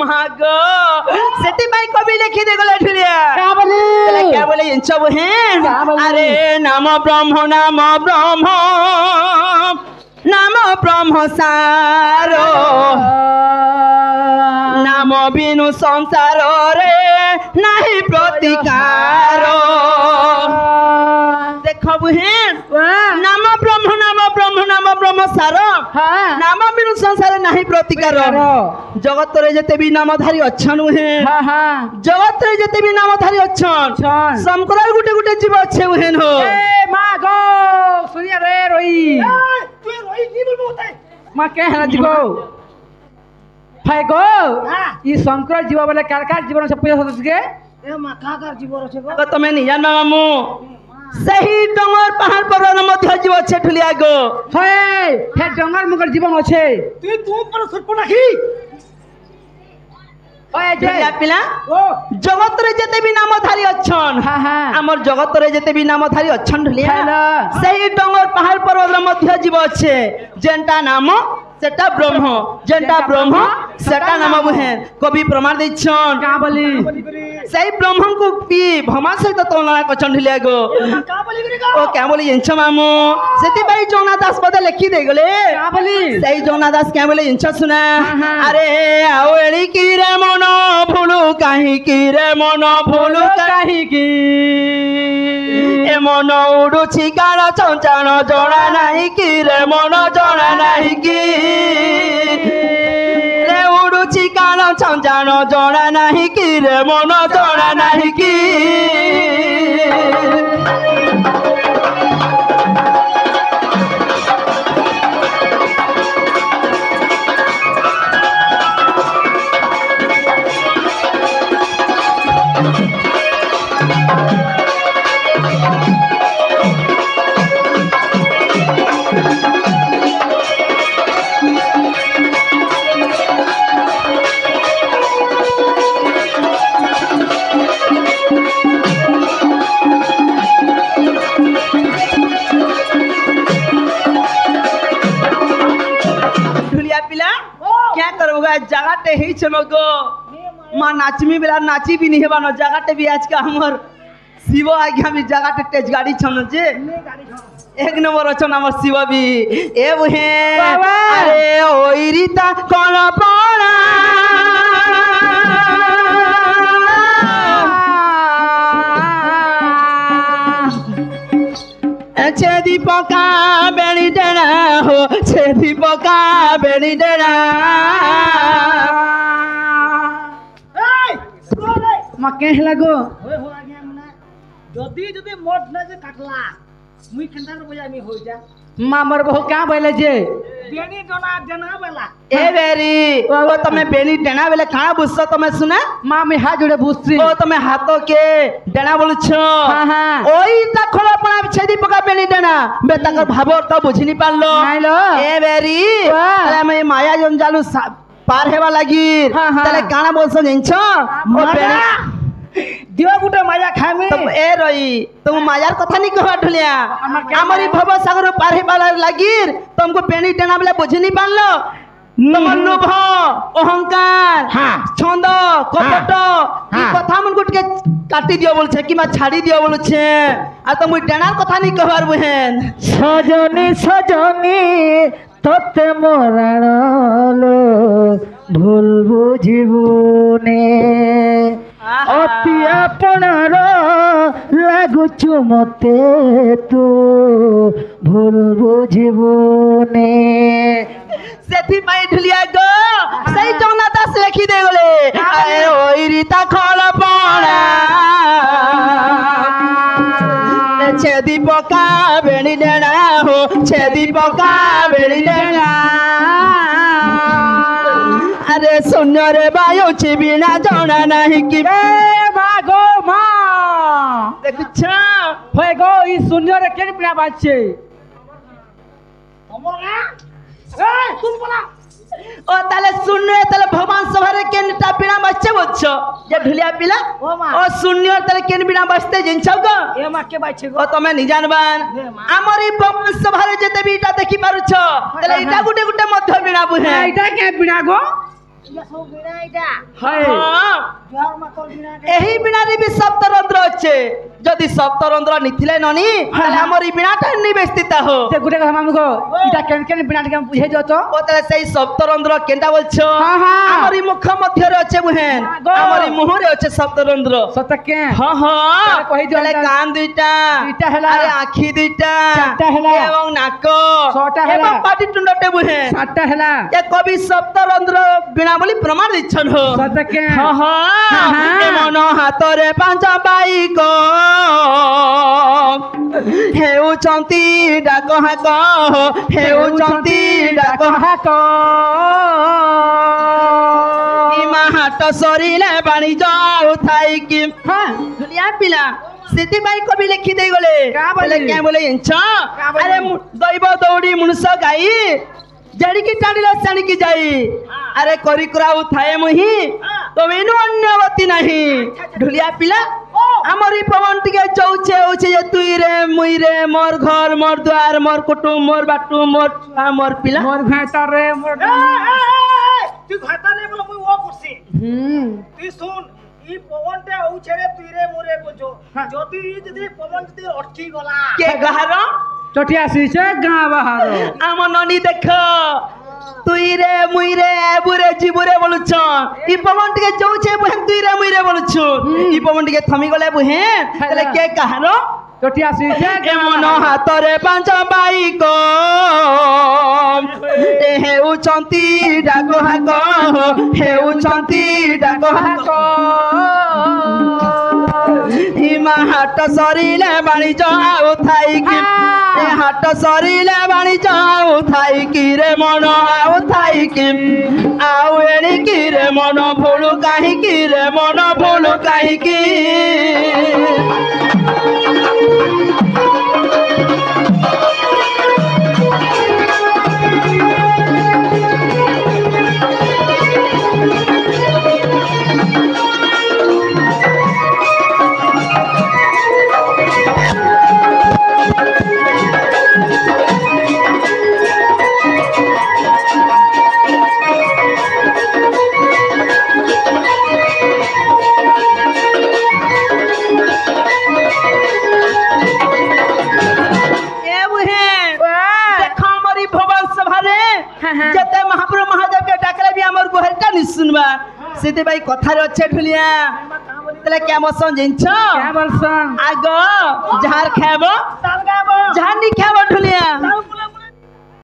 माग सेति भाई कवि लिखि दे गले ठुलिया क्या बोले इन सब हैं अरे नाम ब्रह्म नाम ब्रह्म सारो नाम बिनु संसार रे नहीं प्रतिकार देखो बुहेन नाम ब्रह्म सार नाम बिनु संसार नहीं प्रतिकार जगत रे जते भी नामधारी अच्छन बुहेन जगत रे जते भी नामधारी अच्छन समकरार गुटे गुटे जीव अच्छे बुहेन हो ए मां गो सुनिया रे रोई तू रोई नहीं बोलबो होता है मां के हना जीवो भाई गो ई शंकर जीव बोले कार जीवन से पूजा होत के ए मां का जीव रछे गो तो तमे नहीं जान मामू सही डंगर पहाड़ पर्वत मध्य जीव अच्छे ठुलिया गो हे डंगर मगर जीवन अच्छे तू पर सर्प नाखी पिला जगत रे जते भी नामधारी अच्छन हमर जगत रे जते भी नामधारी अच्छन ढुलिया सही डंगर पहाड़ पर्वत मध्य जीव अच्छे जेंटा नाम सेटा ब्रह्म जेंटा ब्रह्म सेटा नाम बुहेन कवि प्रमाण देछन का बोली सही ब्रह्म को पी भमा सहित तुलना करछन ढुलिया गो का बोली रे ओ क्या बोली इंछ मामू सेति भाई जोना दास पद लिखि दे गले का बोली सही जोना दास क्या बोले इंछ सुना अरे आओ एड़ी की रे मन भूलू काहे की रे मन भूलू काहे की ए मन उडुछि गान चंचान जणा नाही की रे मन जणा नाही की रे उडुछि गान चंचान जणा नाही की रे मन जणा नाही की जगाटे ही चमको मां नाचमी बेला नाची भी नहीं हेबानो जगाटे भी आज का हमर शिव आज्ञा भी जगाटे तेज गाड़ी छन जे एक नंबर अछन हमर शिव भी ए बुहे अरे ओइरीता कोन पड़ा छेदी पका बेड़ी डेना हो छेदी पका बेड़ी डेना मां के लागो होय हो आज्ञा मने जदी मोट न जे काटला मुई खंडार बजा मी हो जा मां मर बहु का बोले जे बेनी डोना देना बेला ए बेरी ओ तमे बेनी डेना बेले काना बुझछ तमे सुना मां में हाथ जोड़े बुझछी ओ तमे हाथो के डेना बोलछ हां ओई ता खोला पड़ा छेदी पका बेनी डेना बे ताकर भाव तो बुझनी पारलो नाइलो ए बेरी अरे मैं माया जोन जालू पार हेवा लागि तले काना बोलछ जिंछ ओ बेनी दियो गुटे माया खामे तुम ए रही तुम मायार कथा नहीं कहवा ढुलिया हमरी भव सागर पार हेबा लागिर तुमको बेनी डेना बेले बुझनी पारलो तमर लोभ अहंकार छंद कपट ई कथा मन गुट के काटी दियो बोलछे कि मा छाड़ी दियो बोलछे आ तुम डेनार कथा नहीं कहवार बहन सजनी सजनी तते मोराणलो भूल बुझिबुने अति आपणार लागुचु मते तू भूल बुझिबुने सेथि पाई ढुलिया गो सही जौना दास लिखि दे गले आए ओई रीता खल पड़ा छेदी पका बेणी डेना हो छेदी पका बेणी डेना अरे शून्य रे बायु बिना जाना नहीं कि मां गो मां देखछ होय गो ई शून्य रे केन पिया बाचे हमर ना ए तुम बोला ओ ताले शून्य ताले भगवान सभारे केन टा बिना बच्चे बच्च जे ढुलिया पिला ओ मां ओ शून्य ताले केन बिना बचते जिनछौ गो ए मां के बाचे गो ओ तमे नि जानबान हमरी भगवान सभारे जेते बिटा देखि पारुछ ताले इटा गुटे गुटे मध्य बिना बुहे इटा के बिना गो ये सब बिना एटा हाय हाँ जोहर मातर बिना ଏହି ବିଣାରେ ବି ସପ୍ତରନ୍ଧ୍ର ଅଛି ଯଦି ସପ୍ତରନ୍ଧ୍ର ନିଥିଲେ ନନି ତାହେଲେ ଆମର এই ବିଣାଟା ନିବେସ୍ତିତ ହୋ ते गुटे কথা মামুগো এটা কেন কেন বিনা টিকে বুঝাই দিও তো ও তাহলে সেই সপ্তরন্ধ্র কেনটা বলছো হ্যাঁ, হ্যাঁ। আমার এই মুখ মধ্যরে আছে বুহেন গো। আমার এই মুহরে আছে সপ্তরন্ধ্র সত কে হ্যাঁ হ্যাঁ তাহলে কহি দিও তাহলে তাহলে। কান দুইটা দুইটা হেলা। আরে আখি দুইটা চারটা হেলা। এবং নাক ছটা হেলা। এবং পাটি টুন্ডতে বুহেন সাতটা হেলা এ কবি সপ্তরন্ধ্র বিনা বলি প্রমাণ দিচ্ছন হো সত কে হ্যাঁ হ্যাঁ হ্যাঁ। এ মন হাতরে পাঁচ বাইক হেউଛନ୍ତି ডাক হাক হেউଛନ୍ତି ডাক হাক ইমা হাট সরিলে বাণিজ্য ଆଉ ଥାଇକି হ্যাঁ ଦୁନିଆ ପିଲା ସେଥିପାଇଁ କବି ଲେଖି ଦେଇ ଗଲେ କା ବୋଲି? ବୋଲେ କେଁ ବୋଲେ ଇଞ୍ଚ କା ବୋଲି? ଆରେ ଦୈବ ଦୌଡ଼ି ମଣିଷ ଗାଈ ଜଡ଼ିକି ଟାଣିଲ ସେଣିକି ଯାଇ ଆରେ କରି କରାଉ ଥାଏ ମୁହିଁ ତମେ ଇନୁ ଅନ୍ୟବତୀ ନାହିଁ ଢୁଲିଆ ପିଲା ଆମରି ପବନ ଟିକେ ଚଉଛେ ହଉଛେ ଯେ ତୁଇ ରେ ମୁଇ ରେ ମୋର ଘର ମୋର ଦ୍ୱାର মোর কুটুম মোর বাটু মোর ছুয়া মোর পিলা মোর ভাইতার রে মোর তুই ঘাটা নেই বলে মুই ও করছি তুই শুন ই পবনটা হউছে রে তুই রে মোরে বুঝো হ্যাঁ। যদি পবন যদি অটকি গলা কে গাহার চটি আসিছে গাঁ বাহার আম ননি দেখ তুই রে মুই রে এবুরে জিবুরে বলুছ ই পবন টিকে চৌছে বুহেন তুই রে মুই রে বলুছ ই পবন টিকে থমি গলে বুহেন তাহলে কে কাহার চটি আসিছে এমন হাতরে পাঁচ বাইক হেউଛନ୍ତି ডাক হাক হেউଛନ୍ତି ডাক হাক ইমা হাট সরিলে বাণিজ্য আউ থাইকি এ হাট সরিলে বাণিজ্য আউ থাইকি রে মন আউ থাইকি আউ এণিকি রে মন ভুলু কাহিকি রে মন ভুলু কাহিকি যেতে মহাপ্রভু মহাদেবকে ডাকলে বি আমার গোহরটা নিশুনবা সেদিবাই কথার আছে ঢুলিয়া তাহলে কেমন জিনিস কে বলছন আগ যাহার খাব তাল গাব যাহার নি খাব ঢুলিয়া তাল বলে